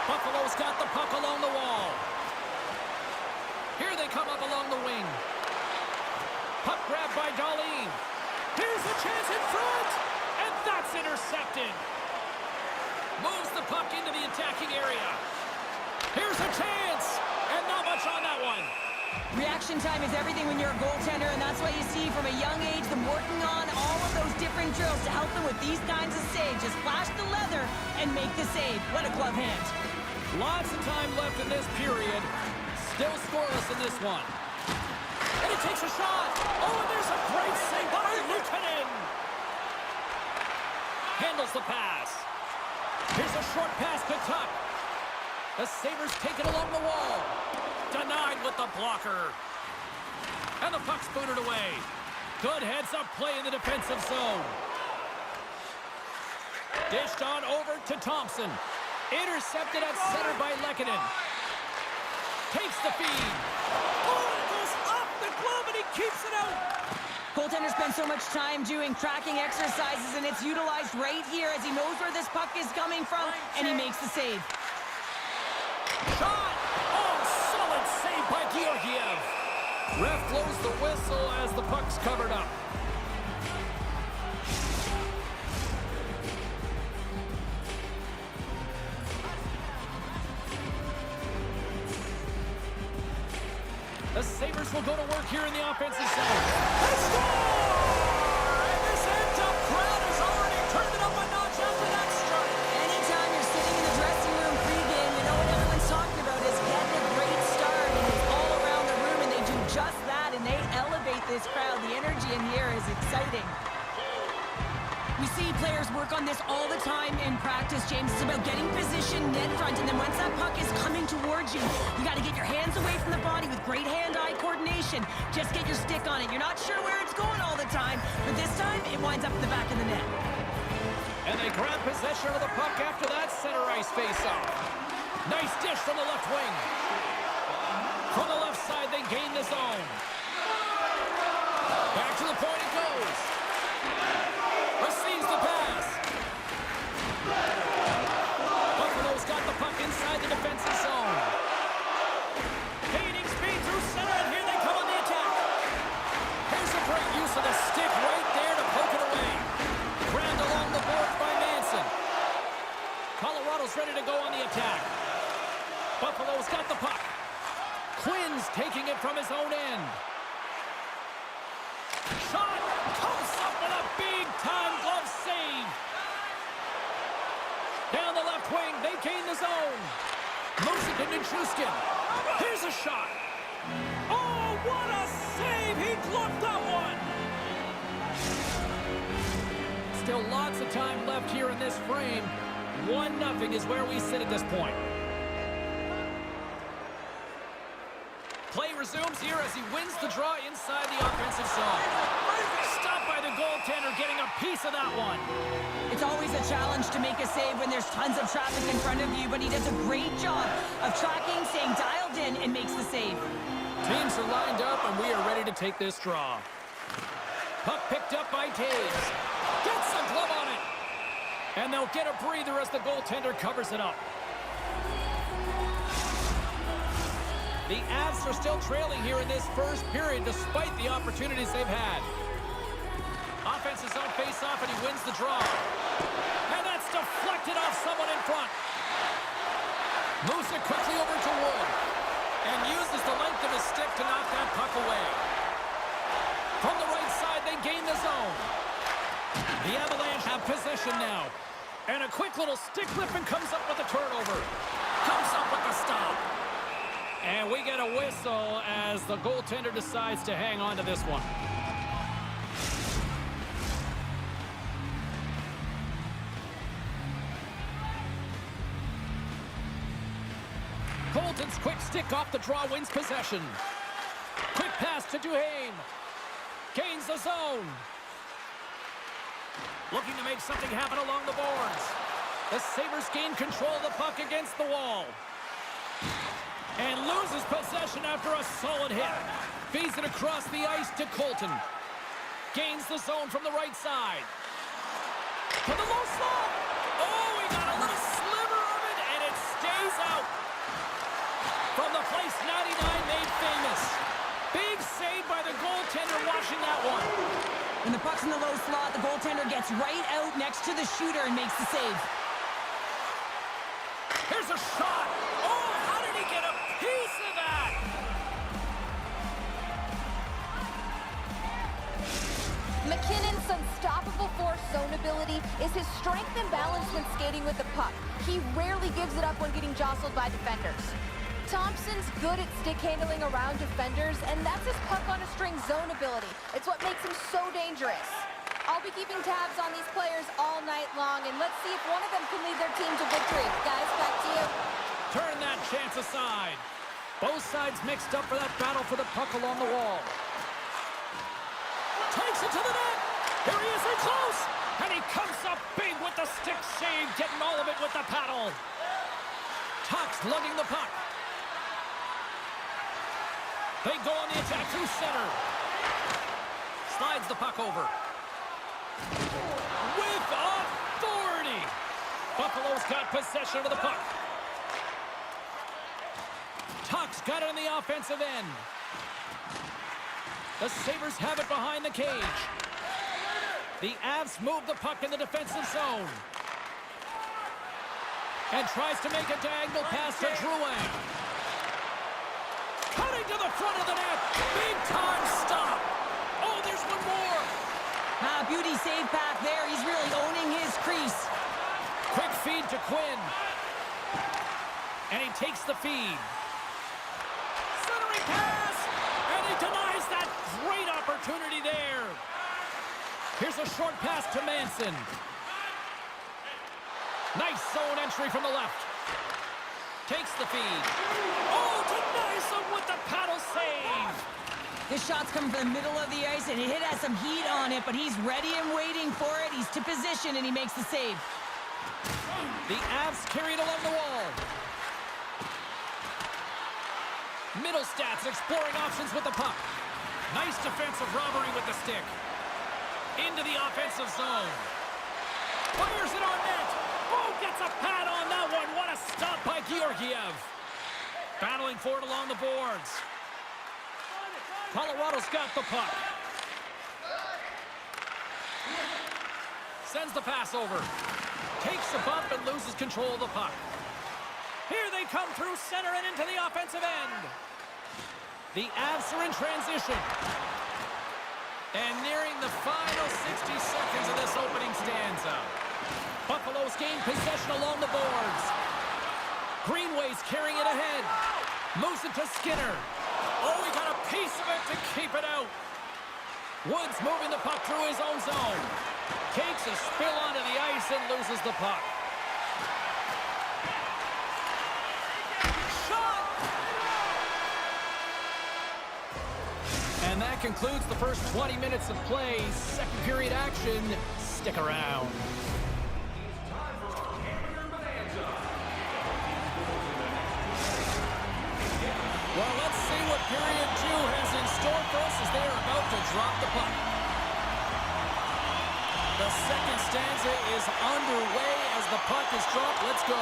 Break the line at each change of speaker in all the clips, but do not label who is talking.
Buffalo's got the puck along the wall. Here they come up along the wing. Puck grabbed by Darlene. Here's a chance in front, and that's intercepted. Moves the puck into the attacking area. Here's a chance, and not much on that one.
Reaction time is everything when you're a goaltender, and that's why you see from a young age them working on all of those different drills to help them with these kinds of saves. Just flash the leather and make the save. What a glove hand.
Lots of time left in this period. Still scoreless in this one. And he takes a shot. Oh, and there's a great save by Luukkonen. Handles the pass. Here's a short pass to Tuck. The Sabres take it along the wall. Denied with the blocker. And the puck's booted away. Good heads-up play in the defensive zone. Dished on over to Thompson. Intercepted at center by Lehkonen. Takes the feed. Oh, it goes off the glove and he keeps it out.
Goaltender spends so much time doing tracking exercises, and it's utilized right here as he knows where this puck is coming from, and he makes the save.
Shot! Oh, solid save by Georgiev. Ref blows the whistle as the puck's covered up. The Sabres will go to work here in the offensive zone. They score! And this end-up crowd has already turned it up a notch after that strike.
Anytime you're sitting in the dressing room pregame, you know what everyone's talking about is getting a great start, and it's all around the room, and they do just that, and they elevate this crowd. The energy in here is exciting. We see players work on this all the time in practice, James. It's about getting position net front, and then once that puck is coming towards you, you got to get your hands away from the body with great hand-eye coordination. Just get your stick on it. You're not sure where it's going all the time, but this time it winds up in the back of the net.
And they grab possession of the puck after that center ice face-off. Nice dish from the left wing. From the left side, they gain the zone. Back to the point it goes. Receives the pass. Buffalo's got the puck inside the defensive zone. Gaining speed through center, and here they come on the attack. Here's a great use of the stick right there to poke it away. Grabbed along the boards by Manson. Colorado's ready to go on the attack. Buffalo's got the puck. Quinn's taking it from his own end. Shot comes up with a big-time glove save. Down the left wing, they gain the zone. Moves it to Nichushkin. Here's a shot. Oh, what a save! He blocked that one. Still lots of time left here in this frame. 1-0 is where we sit at this point. Play resumes here as he wins the draw inside the offensive zone. Stopped by the goaltender, getting a piece of that one.
It's always a challenge to make a save when there's tons of traffic in front of you, but he does a great job of tracking, staying dialed in, and makes the save.
Teams are lined up, and we are ready to take this draw. Puck picked up by Taves. Gets a glove on it. And they'll get a breather as the goaltender covers it up. The Avs are still trailing here in this first period despite the opportunities they've had. Offensive zone face-off, and he wins the draw. And that's deflected off someone in front. Moves it quickly over to Wood. And uses the length of his stick to knock that puck away. From the right side, they gain the zone. The Avalanche have possession now. And a quick little stick lift and comes up with a turnover. Comes up with the stop. And we get a whistle as the goaltender decides to hang on to this one. Colton's quick stick off the draw wins possession. Quick pass to Duhaime. Gains the zone. Looking to make something happen along the boards. The Sabres gain control of the puck against the wall. And loses possession after a solid hit. Feeds it across the ice to Colton. Gains the zone from the right side. To the low slot. Oh, he got a little sliver of it, and it stays He's out. From the place 99 made famous. Big save by the goaltender watching that one.
When the puck's in the low slot, the goaltender gets right out next to the shooter and makes the save.
Here's a shot. Oh, how did he get a piece of that?
McKinnon's unstoppable force zone ability is his strength and balance when skating with the puck. He rarely gives it up when getting jostled by defenders. Thompson's good at stick handling around defenders, and that's his puck-on-a-string zone ability. It's what makes him so dangerous. I'll be keeping tabs on these players all night long, and let's see if one of them can lead their team to victory. Guys, back to you.
Turn that chance aside. Both sides mixed up for that battle for the puck along the wall. Takes it to the net. Here he is in close. And he comes up big with the stick save, getting all of it with the paddle. Tuck's lugging the puck. They go on the attack through center. Slides the puck over. With authority. Buffalo's got possession of the puck. Tuck's got it on the offensive end. The Sabres have it behind the cage. The Avs move the puck in the defensive zone. And tries to make a diagonal pass to Drouin. Cutting to the front of the net. Big time stop. Oh, there's one more.
Beauty save back there. He's really owning his crease.
Quick feed to Quinn. And he takes the feed. Centering pass. And he denies that great opportunity there. Here's a short pass to Manson. Nice zone entry from the left. Takes the feed. Oh, denies him with the paddle save.
This shot's coming from the middle of the ice, and it has some heat on it, but he's ready and waiting for it. He's to position, and he makes the save.
The Avs carry it along the wall. Middle stats exploring options with the puck. Nice defensive robbery with the stick. Into the offensive zone. Fires it on net. Oh, gets a pad on that one. What a stop by Georgiev. Battling for it along the boards. Colorado's got the puck. Sends the pass over. Takes a bump and loses control of the puck. Here they come through center and into the offensive end. The Avs are in transition. And nearing the final 60 seconds of this opening stanza. Buffalo's gained possession along the boards. Greenway's carrying it ahead. Moves it to Skinner. Oh, he got a piece of it to keep it out. Woods moving the puck through his own zone. Takes a spill onto the ice and loses the puck. Shot! And that concludes the first 20 minutes of play. Second period action. Stick around. Well, let's see what period 2 has in store for us as they are about to drop the puck. The second stanza is underway as the puck is dropped. Let's go.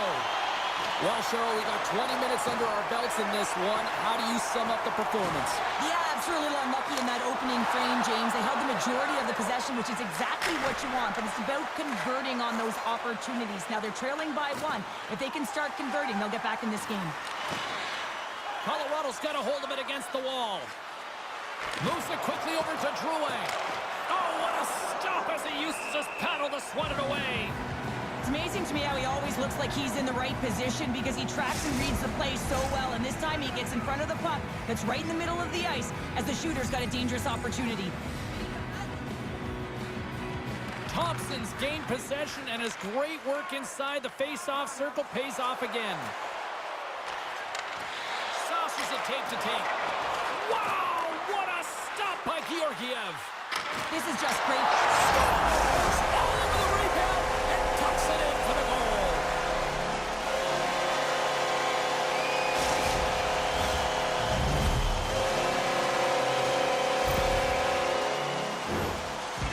Well, Cheryl, we got 20 minutes under our belts in this one. How do you sum up the performance?
The Avs really unlucky in that opening frame, James. They held the majority of the possession, which is exactly what you want, but it's about converting on those opportunities. Now, they're trailing by 1. If they can start converting, they'll get back in this game.
Colorado's got a hold of it against the wall. Moves it quickly over to Drouin. Oh, what a stop as he uses his paddle to swat it away.
It's amazing to me how he always looks like he's in the right position because he tracks and reads the play so well. And this time he gets in front of the puck that's right in the middle of the ice as the shooter's got a dangerous opportunity.
Thompson's gained possession and his great work inside the face-off circle pays off again. Saucers it tape to tape. Wow, what a stop by Georgiev.
This is just great.
Scores! All over the rebound and tucks it in for the goal.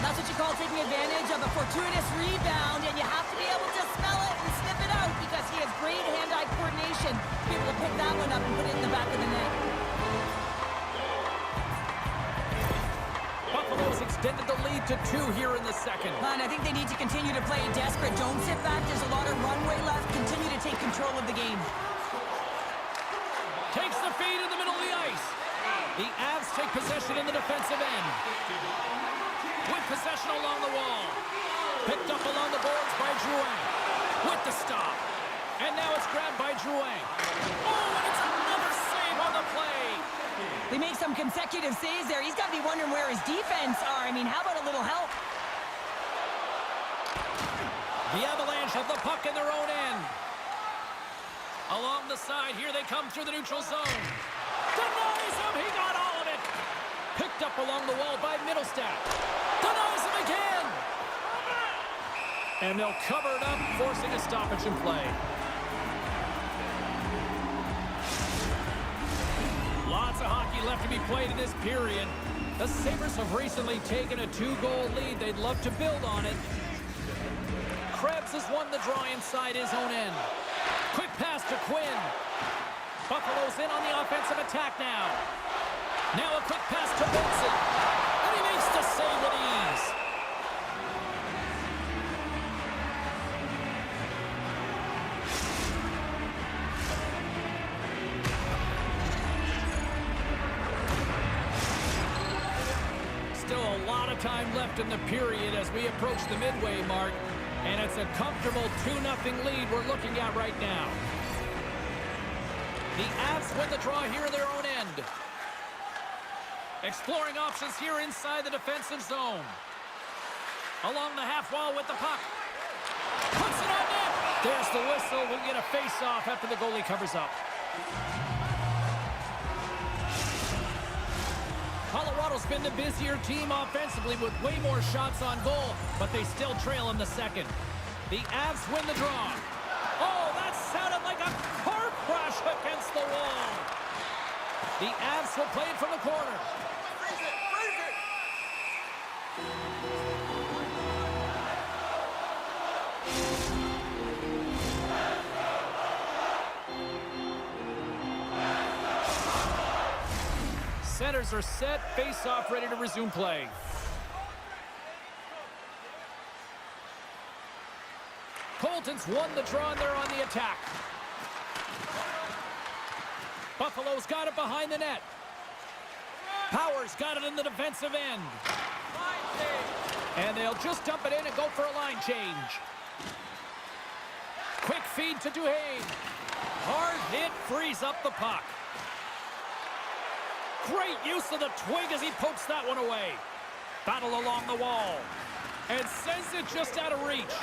That's what you you call taking advantage of a fortuitous rebound, and you have to be able to smell it and sniff it out because he has great hand-eye coordination to be able to pick that one up and put it in the back of the net.
Buffalo's extended the lead to 2 here in the second.
And I think they need to continue to play desperate. Don't sit back. There's a lot of runway left. Continue to take control of the game.
Takes the feed in the middle of the ice. The Avs take possession in the defensive end. With possession along the wall. Picked up along the boards by Drouin. With the stop. And now it's grabbed by Drouin. Oh, and it's another save on the play.
They make some consecutive saves there. He's got to be wondering where his defense are. I mean, how about a little help?
The Avalanche have the puck in their own end. Along the side, here they come through the neutral zone. Denies him, he got all of it. Picked up along the wall by Middlestat. Denies him again. And they'll cover it up, forcing a stoppage in play. Lots of hockey left to be played in this period. The Sabres have recently taken a 2-goal lead. They'd love to build on it. Krebs has won the draw inside his own end. Quick pass to Quinn. Buffalo's in on the offensive attack now. Now a quick pass to Benson. And he makes the save with ease. Still a lot of time left in the period as we approach the midway mark. And it's a comfortable 2-0 lead we're looking at right now. The Avs win the draw here in their own end. Exploring options here inside the defensive zone. Along the half wall with the puck. Puts it on net. There's the whistle. We'll get a face-off after the goalie covers up. Colorado's been the busier team offensively with way more shots on goal, but they still trail in the second. The Avs win the draw. Oh, that sounded like a car crash against the wall. The Avs will play it from the corner. Centers are set, face-off ready to resume play. Colton's won the draw and they're on the attack. Buffalo's got it behind the net. Powers got it in the defensive end. And they'll just dump it in and go for a line change. Quick feed to Duhaime. Hard hit frees up the puck. Great use of the twig as he pokes that one away. Battle along the wall. And sends it just out of reach.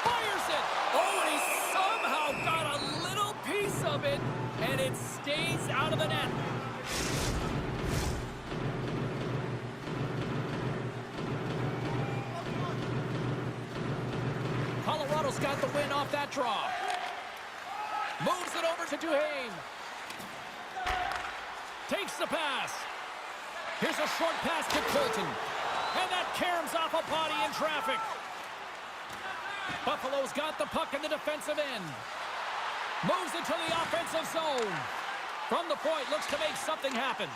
Fires it. Oh, and he somehow got a little piece of it. And it stays out of the net. Colorado's got the win off that draw. Moves it over to Duhaime. Takes the pass. Here's a short pass to Colton. And that caroms off a body in traffic. Buffalo's got the puck in the defensive end. Moves into the offensive zone. From the point, looks to make something happen.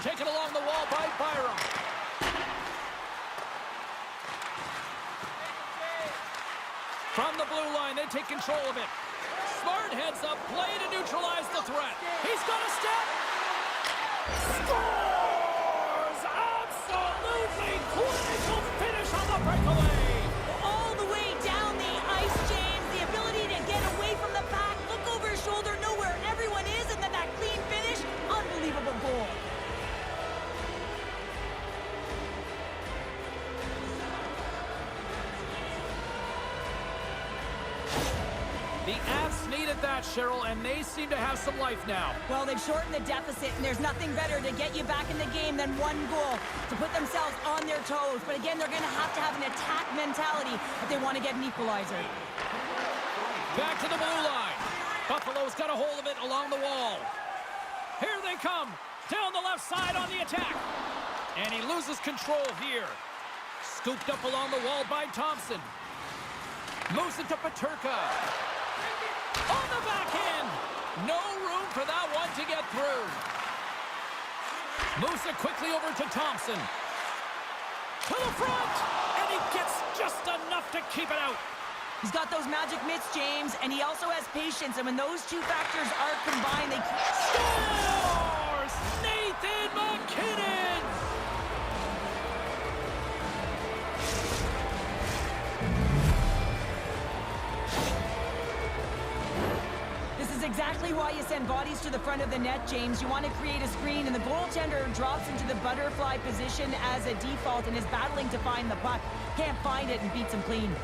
Taken along the wall by Byram. From the blue line, they take control of it. Smart heads up, play to neutralize the threat. He's got a step. Scores! Absolutely clinical finish on the breakaway.
All the way down the ice, James. The ability to get away from the pack, look over his shoulder, know where everyone is, and then that clean finish. Unbelievable goal.
The Avs needed that, Cheryl, and they seem to have some life now.
Well, they've shortened the deficit, and there's nothing better to get you back in the game than one goal to put themselves on their toes. But again, they're going to have an attack mentality if they want to get an equalizer.
Back to the blue line. Buffalo's got a hold of it along the wall. Here they come. Down the left side on the attack. And he loses control here. Scooped up along the wall by Thompson. Moves it to Peterka. On the back end. No room for that one to get through. Moves it quickly over to Thompson. To the front. And he gets just enough to keep it out.
He's got those magic mitts, James, and he also has patience. And when those two factors are combined, they
scores! Nathan McKinnon!
This is exactly why you send bodies to the front of the net, James. You want to create a screen, and the goaltender drops into the butterfly position as a default and is battling to find the puck. Can't find it and beats him clean.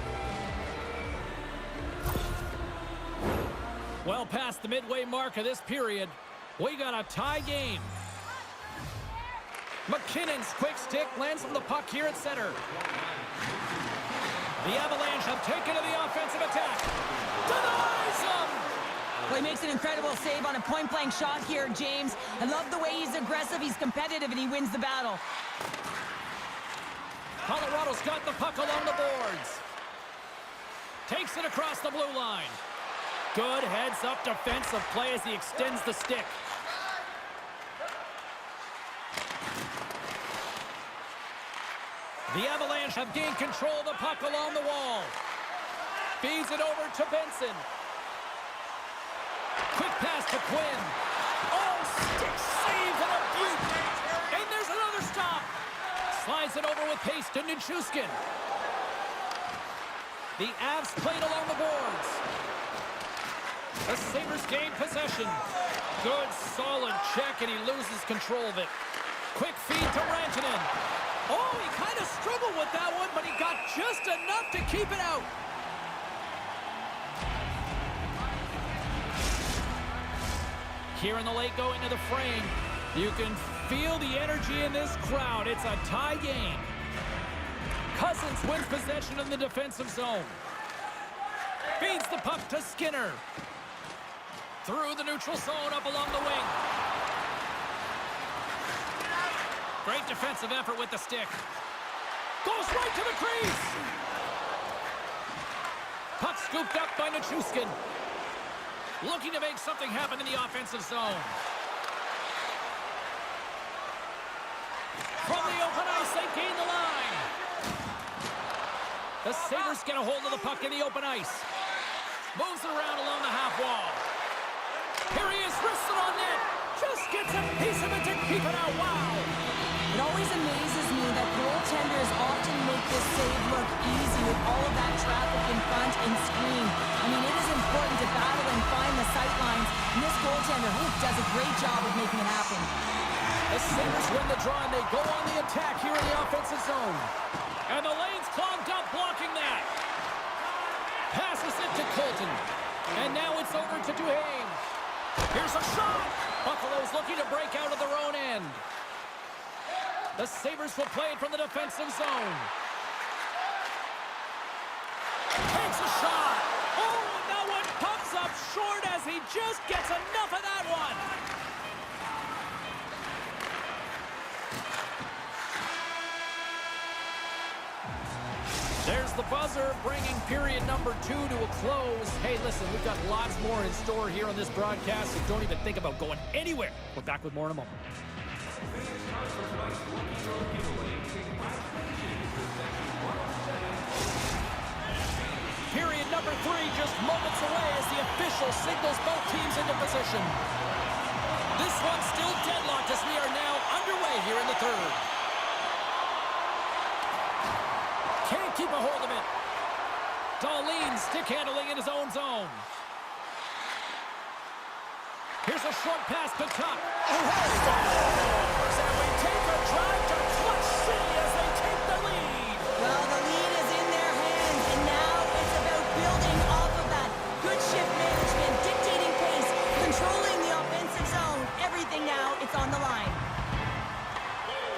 Well past the midway mark of this period, we got a tie game. McKinnon's quick stick lands on the puck here at center. The Avalanche have taken to the offensive attack. Denies him!
Well, he makes an incredible save on a point-blank shot here, James. I love the way he's aggressive, he's competitive, and he wins the battle.
Colorado's got the puck along the boards. Takes it across the blue line. Good heads-up defensive play as he extends the stick. The Avalanche have gained control of the puck along the wall. Feeds it over to Benson. Quick pass to Quinn. Oh, stick save and a beaut. And there's another stop. Slides it over with pace to Nichushkin. The Avs played along the boards. The Sabres gain possession. Good, solid check, and he loses control of it. Quick feed to Rantanen. Oh, he kind of struggled with that one, but he got just enough to keep it out. Here in the late going to the frame, you can feel the energy in this crowd. It's a tie game. Cousins wins possession in the defensive zone. Feeds the puck to Skinner. Through the neutral zone, up along the wing. Great defensive effort with the stick. Goes right to the crease. Puck scooped up by Nichushkin. Looking to make something happen in the offensive zone. From the open ice, they gain the line. The Sabres get a hold of the puck in the open ice. Moves it around along the half wall. Here he is, wristed on net. Just gets a piece of it to keep it out. Wow.
It always amazes me that goaltenders often make this save look easy with all of that traffic in front and screen. I mean, it is important to battle and find the sight lines, and this goaltender does a great job of making it happen.
The Sabres win the draw, and they go on the attack here in the offensive zone. And the lane's clogged up, blocking that. Passes it to Colton. And now it's over to Duhaime. Here's a shot. Buffalo's looking to break out of their own end. The Sabres will play it from the defensive zone. Takes a shot. Oh, and that one comes up short as he just gets enough of that one. There's the buzzer, bringing period number 2 to a close. Hey, listen, we've got lots more in store here on this broadcast, so don't even think about going anywhere. We're back with more in a moment. Period number 3 just moments away as the official signals both teams into position. This one's still deadlocked as we are now underway here in the third. Can't keep a hold of it. Dahlin stick handling in his own zone. Here's a short pass to Tuck. And we take a drive to Clutch City as they take the lead.
Well, the lead is in their hands, and now it's about building off of that. Good shift management, dictating pace, controlling the offensive zone. Everything now, it's on the line.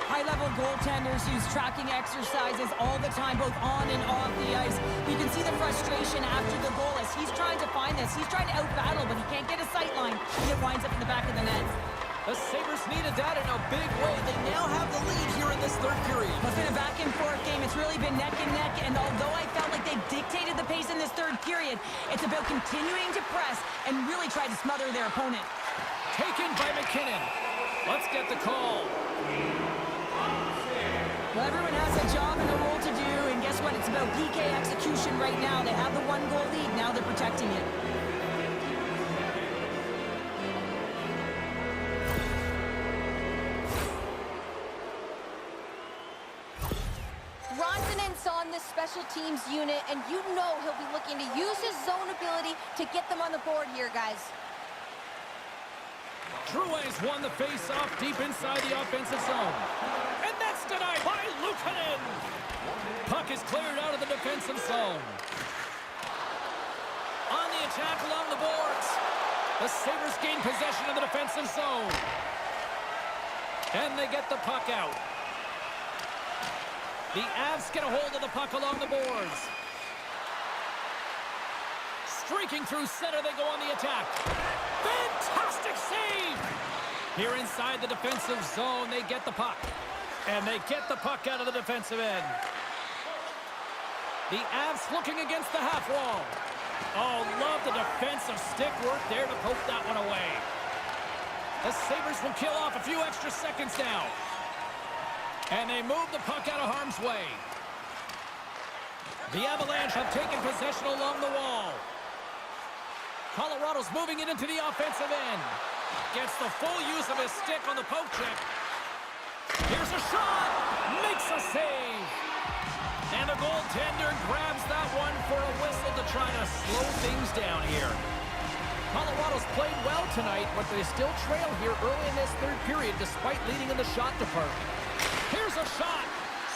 High-level goaltenders use tracking exercises all the time, both on and off the ice. You can see the frustration after the goal as he's trying to find this. He's trying to out-battle, but he can't get a sight line, and it winds up in the back of the net.
The Sabres needed that in a big way. They now have the lead here in this third period.
Well, it's been a back-and-forth game. It's really been neck and neck, and although I felt like they dictated the pace in this third period, it's about continuing to press and really try to smother their opponent.
Taken by McKinnon. Let's get the call.
Well, everyone has a job and a role to do, and guess what? It's about PK execution right now. They have the one-goal lead. Now they're protecting it.
Rontanen's on this special teams unit, and you know he'll be looking to use his zone ability to get them on the board here, guys.
Drouin's won the face-off deep inside the offensive zone. And that's denied by Luukkonen. Puck is cleared out of the defensive zone. On the attack along the boards. The Sabres gain possession of the defensive zone. And they get the puck out. The Avs get a hold of the puck along the boards. Streaking through center, they go on the attack. Fantastic save! Here inside the defensive zone, they get the puck. And they get the puck out of the defensive end. The Avs looking against the half wall. Oh, love the defensive stick work there to poke that one away. The Sabres will kill off a few extra seconds now. And they move the puck out of harm's way. The Avalanche have taken possession along the wall. Colorado's moving it into the offensive end. Gets the full use of his stick on the poke check. Here's a shot. Makes a save. And the goaltender grabs that one for a whistle to try to slow things down here. Colorado's played well tonight, but they still trail here early in this third period despite leading in the shot department. Here's a shot.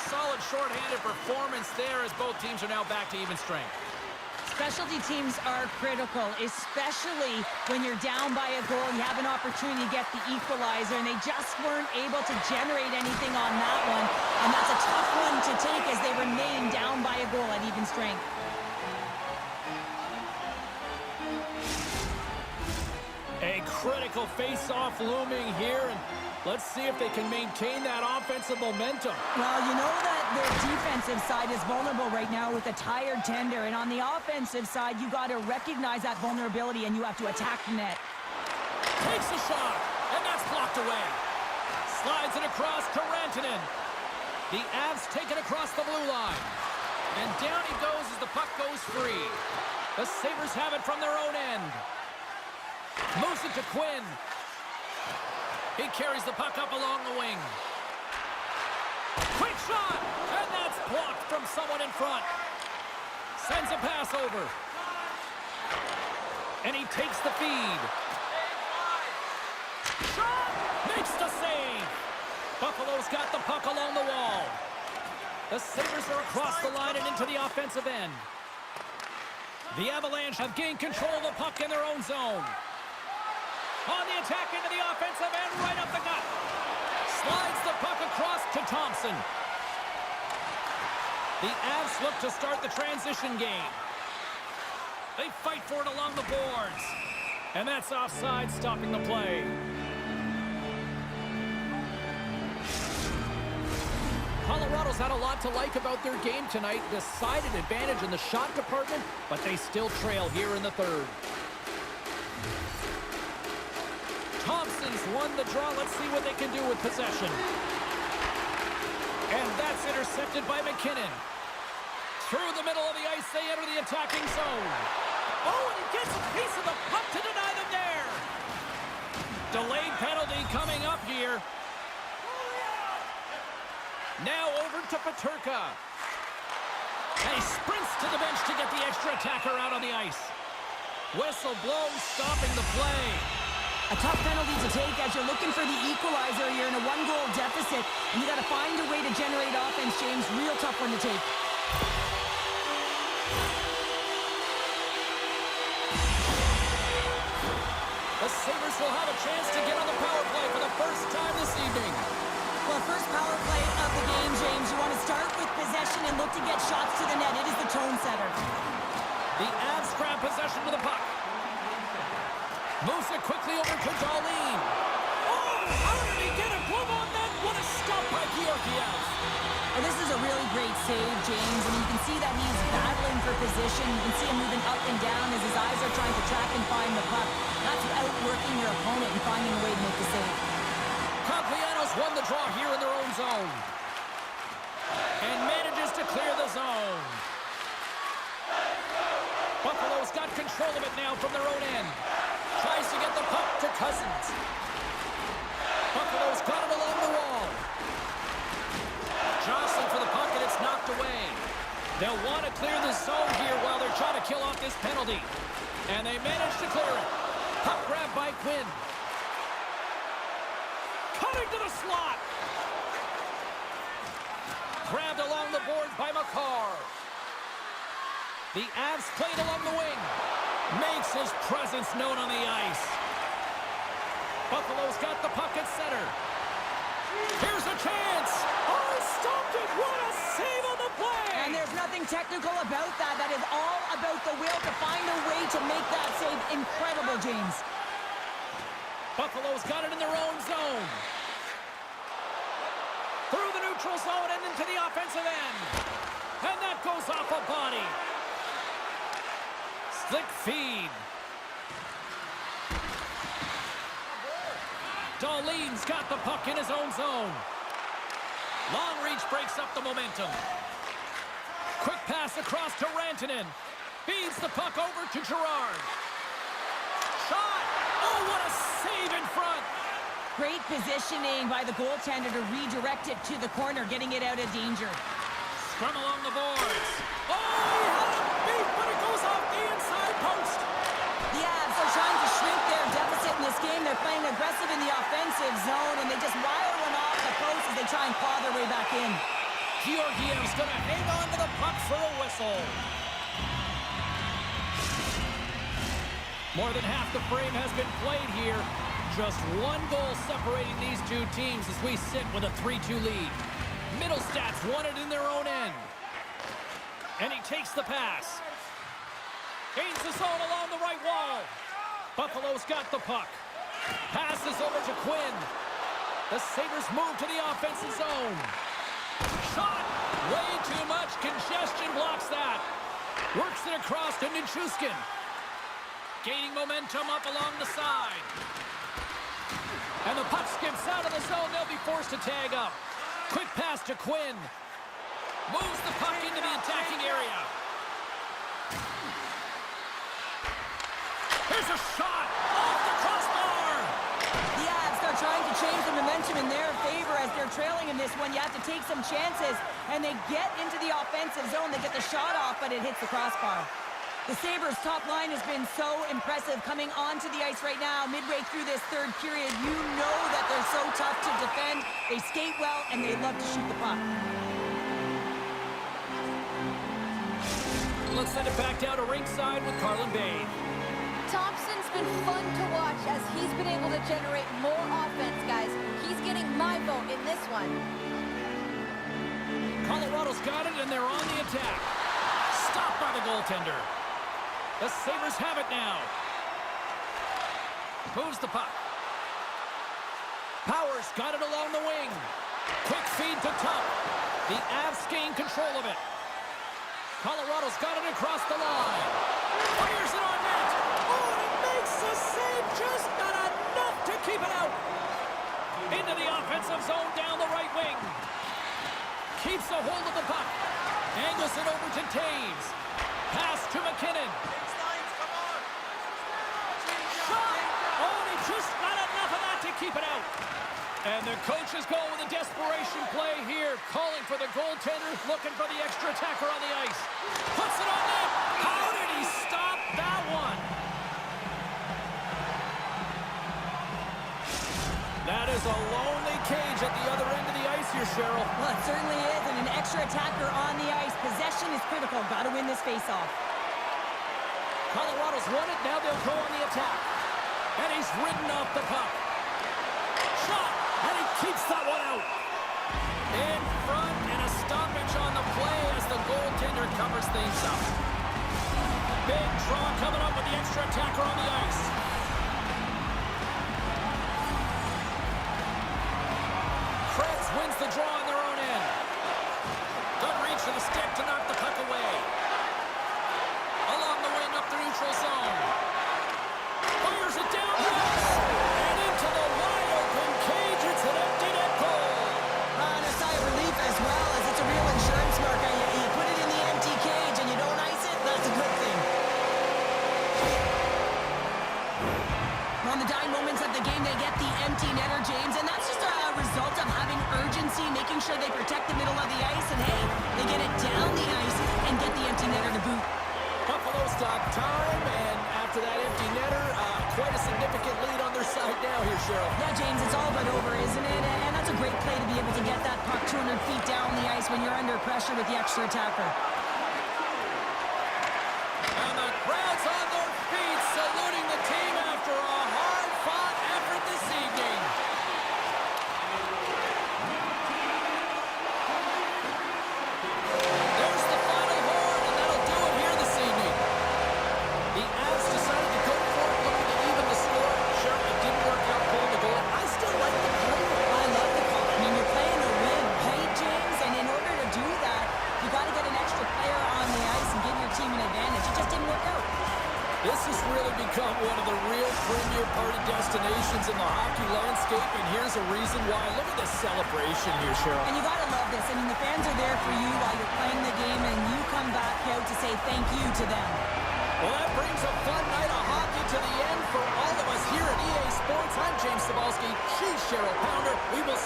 Solid shorthanded performance there as both teams are now back to even strength.
Specialty teams are critical, especially when you're down by a goal and you have an opportunity to get the equalizer, and they just weren't able to generate anything on that one. And that's a tough one to take as they remain down by a goal at even strength.
A critical face-off looming here, and let's see if they can maintain that offensive momentum.
Well, you know that their defensive side is vulnerable right now with a tired tender, and on the offensive side, you got to recognize that vulnerability and you have to attack the net.
Takes a shot, and that's blocked away. Slides it across to Rantanen. The Avs take it across the blue line. And down he goes as the puck goes free. The Sabres have it from their own end. Moves it to Quinn. He carries the puck up along the wing. Quick shot! And that's blocked from someone in front. Sends a pass over. And he takes the feed. Shot! Makes the save! Buffalo's got the puck along the wall. The Sabres are across the line and into the offensive end. The Avalanche have gained control of the puck in their own zone. On the attack into the offensive end, right up the gut. Slides the puck across to Thompson. The Avs look to start the transition game. They fight for it along the boards. And that's offside, stopping the play. Colorado's had a lot to like about their game tonight. Decided advantage in the shot department, but they still trail here in the third. Thompson's won the draw. Let's see what they can do with possession. And that's intercepted by McKinnon. Through the middle of the ice, they enter the attacking zone. Oh, and he gets a piece of the puck to deny them there. Delayed penalty coming up here. Now over to Peterka. And he sprints to the bench to get the extra attacker out on the ice. Whistle blows, stopping the play.
A tough penalty to take as you're looking for the equalizer. You're in a one-goal deficit, and you got to find a way to generate offense, James. Real tough one to take.
The Sabres will have a chance to get on the power play for the first time this evening.
Well, first power play of the game, James. You want to start with possession and look to get shots to the net. It is the tone setter.
The Avs grab possession of the puck. Moves it quickly over to Darlene. Oh,
save, James. And you can see that he's battling for position. You can see him moving up and down as his eyes are trying to track and find the puck. That's outworking your opponent and finding a way to make the save.
Cogliano's won the draw here in their own zone. And manages to clear the zone. Buffalo's got control of it now from their own end. Tries to get the puck to Cousins. Buffalo's got it along the wall. Jostling for the puck, and it's knocked away. They'll want to clear the zone here while they're trying to kill off this penalty. And they manage to clear it. Puck grab by Quinn. Cutting to the slot. Grabbed along the boards by McCarr. The Avs played along the wing. Makes his presence known on the ice. Buffalo's got the puck at center. Here's a chance. Oh, he stopped it. What a save on the play.
And there's nothing technical about that. That is all about the will to find a way to make that save. Incredible, James.
Buffalo's got it in their own zone. Through the neutral zone and into the offensive end. And that goes off a body. Slick feed. Dahlin's got the puck in his own zone. Long reach breaks up the momentum. Quick pass across to Rantanen. Feeds the puck over to Girard. Shot! Oh, what a save in front!
Great positioning by the goaltender to redirect it to the corner, getting it out of danger.
Scrum along the boards. Oh, he had a beat, but it goes off the inside post.
The Avs are trying to shrink their deficit in this game. They're playing aggressive in the offensive zone, and they just wire one off the post as they try and claw their way back in.
Georgiev's going to hang on to the puck for a whistle. More than half the frame has been played here. Just one goal separating these two teams as we sit with a 3-2 lead. Middlestats won it in their own end. And he takes the pass. Gains the zone along the right wall. Buffalo's got the puck. Passes over to Quinn. The Sabres move to the offensive zone. Shot! Way too much. Congestion blocks that. Works it across to Nichushkin. Gaining momentum up along the side. And the puck skips out of the zone. They'll be forced to tag up. Quick pass to Quinn. Moves the puck into the attacking area. Here's a shot off the crossbar.
The Avs are trying to change the momentum in their favor as they're trailing in this one. You have to take some chances, and they get into the offensive zone. They get the shot off, but it hits the crossbar. The Sabres' top line has been so impressive coming onto the ice right now. Midway through this third period, you know that they're so tough to defend. They skate well, and they love to shoot the puck.
Let's send it back down to ringside with Carlin Bay.
Thompson's been fun to watch as he's been able to generate more offense, guys. He's getting my vote in this one.
Colorado's got it, and they're on the attack. Stopped by the goaltender. The Sabres have it now. Moves the puck. Powers got it along the wing. Quick feed to Tuck. The Avs gain control of it. Colorado's got it across the line. Fires it on net. Oh, and it makes the save. Just not enough to keep it out. Into the offensive zone down the right wing. Keeps a hold of the puck. Angles it over to Taves. Pass to McKinnon. Shot! Oh, and he just not enough of that to keep it out. And the coach is going with a desperation play here, calling for the goaltender, looking for the extra attacker on the ice. Puts it on net. How did he stop that one? That is a lonely cage at the other end of the ice here, Cheryl.
Well, it certainly is, and an extra attacker on the ice. Possession is critical. Got to win this faceoff.
Colorado's won it. Now they'll go on the attack. And he's ridden off the puck. Shot! And he keeps that one out. In front, and a stoppage on the play as the goaltender covers things up. Big draw coming up with the extra attacker on the ice. Preds wins the draw on their own end. Good reach to the stick to knock the puck away. Along the wing up the neutral zone. Fires it down the ice. And into the wide open cage. It's an empty net goal.
And a sigh of relief as well, as it's a real insurance marker. You put it in the empty cage and you don't ice it, that's a good thing. On the dying moments of the game, they get the empty netter, James, and that's just a result of having urgency, making sure they protect the middle of the ice, and hey, they get it down the ice and get the empty netter to boot.
Buffalo stop time, and after that empty netter, quite a significant lead on their side now here, Cheryl.
Yeah, James, it's all but over, isn't it? And that's a great play to be able to get that puck 200 feet down the ice when you're under pressure with the extra attacker.
And the crowd's on their feet, saluting the team after a hard-fought effort this evening. There's the final horn, and that'll do it here this evening. The Avs decided to go for it, looking to even the score. Sure, it didn't work out pulling the goal. I still like the play.
I love the call. I mean, you're playing to win, hey, James? And in order to do that, you got to get an extra player on the ice and give your team an advantage. It just didn't work out.
This has really become one of the real premier party destinations in the hockey landscape, and here's a reason why. Look at the celebration here, Cheryl.
And you got to love this. I mean, the fans are there for you while you're playing the game, and you come back out to say thank you to them.
Well, that brings a fun night of hockey to the end for all of us here at EA Sports. I'm James Cebulski. She's Cheryl Pounder. We will